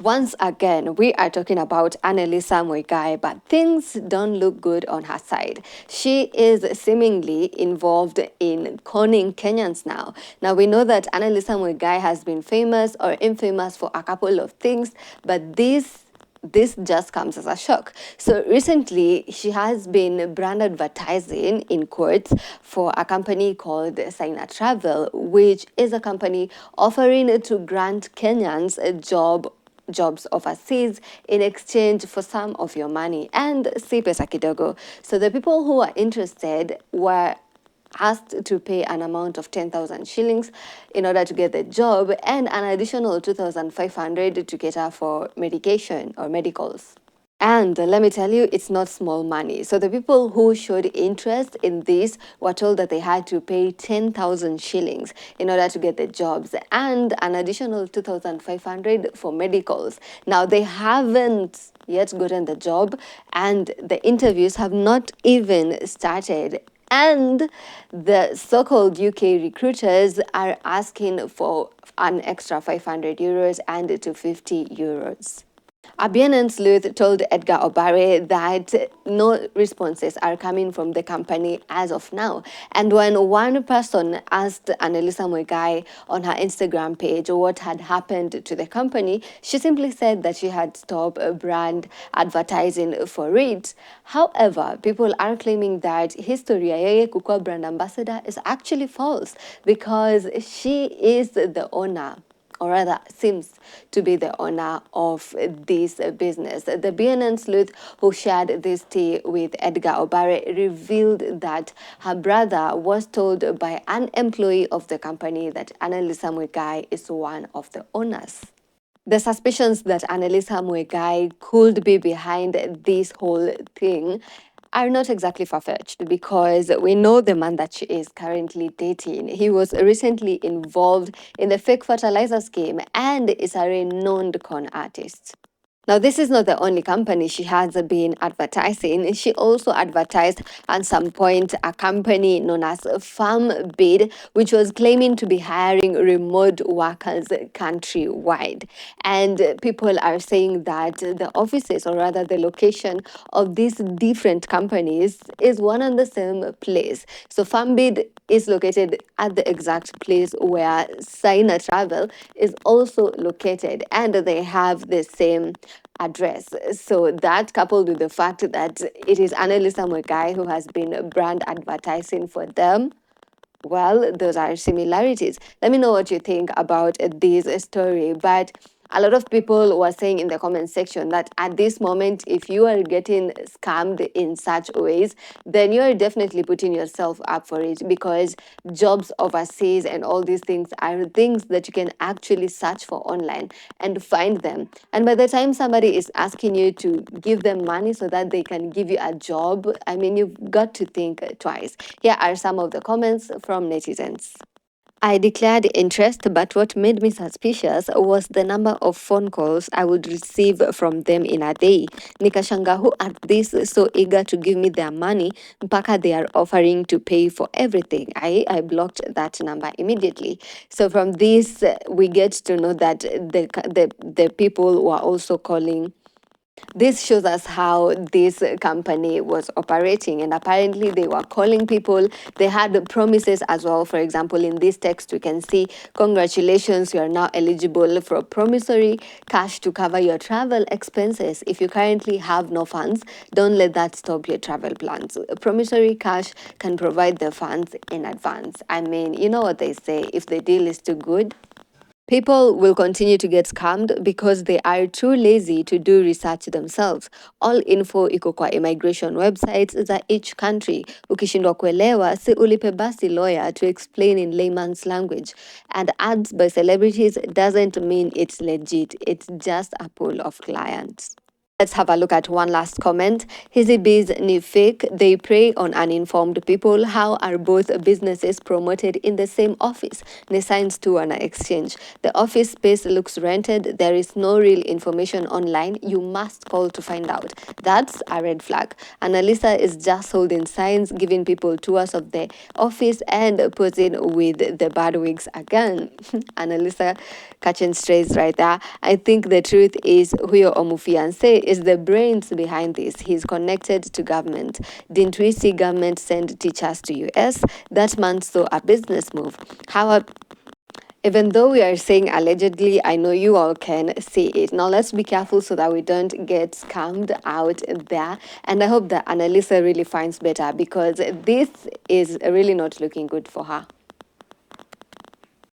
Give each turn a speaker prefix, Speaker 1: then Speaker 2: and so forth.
Speaker 1: Once again, we are talking about Anerlisa Muigai, but things don't look good on her side. She is seemingly involved in conning Kenyans now. Now, we know that Anerlisa Muigai has been famous or infamous for a couple of things, but this just comes as a shock. So recently, she has been brand advertising in courts for a company called Signer Travel, which is a company offering to grant Kenyans a jobs overseas in exchange for some of your money and si pesa kidogo. So the people who are interested were asked to pay an amount of 10,000 shillings in order to get the job and an additional 2,500 to cater for medication or medicals. And let me tell you, it's not small money. So the people who showed interest in this were told that they had to pay 10,000 shillings in order to get the jobs and an additional 2,500 for medicals. Now, they haven't yet gotten the job and the interviews have not even started. And the so-called UK recruiters are asking for an extra 500 euros and to 50 euros. A BNN sleuth told Edgar Obare that no responses are coming from the company as of now. And when one person asked Anerlisa Muigai on her Instagram page what had happened to the company, she simply said that she had stopped brand advertising for it. However, people are claiming that Historia Yeye Kukua brand ambassador is actually false because she is the owner, or rather seems to be the owner of this business. The BNN sleuth who shared this tea with Edgar Obare revealed that her brother was told by an employee of the company that Anerlisa Muigai is one of the owners. The suspicions that Anerlisa Muigai could be behind this whole thing are not exactly far-fetched because we know the man that she is currently dating. He was recently involved in the fake fertilizer scheme and is a renowned con artist. Now, this is not the only company she has been advertising. She also advertised at some point a company known as Farmbid, which was claiming to be hiring remote workers countrywide. And people are saying that the offices, or rather the location of these different companies, is one and the same place. So Farmbid is located at the exact place where Signer Travel is also located, and they have the same address. So that, coupled with the fact that it is Anerlisa Muigai who has been brand advertising for them, well, those are similarities. Let me know what you think about this story. But a lot of people were saying in the comment section that at this moment, if you are getting scammed in such ways, then you are definitely putting yourself up for it, because jobs overseas and all these things are things that you can actually search for online and find them. And by the time somebody is asking you to give them money so that they can give you a job, I mean, you've got to think twice. Here are some of the comments from netizens. I declared interest, but what made me suspicious was the number of phone calls I would receive from them in a day. Nikashanga, who are these so eager to give me their money, mpaka they are offering to pay for everything. I blocked that number immediately. So from this, we get to know that the people were also calling. This shows us how this company was operating, and apparently they were calling people. They had promises as well. For example, in this text, we can see, congratulations, you are now eligible for promissory cash to cover your travel expenses. If you currently have no funds, don't let that stop your travel plans. Promissory cash can provide the funds in advance. I mean, you know what they say, if the deal is too good, people will continue to get scammed because they are too lazy to do research themselves. All info iko kwa immigration websites za each country. Ukishindwa kuelewa, si ulipe basi lawyer to explain in layman's language. And ads by celebrities doesn't mean it's legit. It's just a pool of clients. Let's have a look at one last comment. Hizibi's ni fake. They prey on uninformed people. How are both businesses promoted in the same office? Ni signs to an exchange. The office space looks rented. There is no real information online. You must call to find out. That's a red flag. Anerlisa is just holding signs, giving people tours of the office and posing with the bad wigs again. Anerlisa catching strays right there. I think the truth is Huyo Omufiance is the brains behind this. He's connected to government. Didn't we see government send teachers to US? That man saw a business move. Even though we are saying allegedly, I know you all can see it. Now let's be careful so that we don't get scammed out there. And I hope that Anerlisa really finds better, because this is really not looking good for her.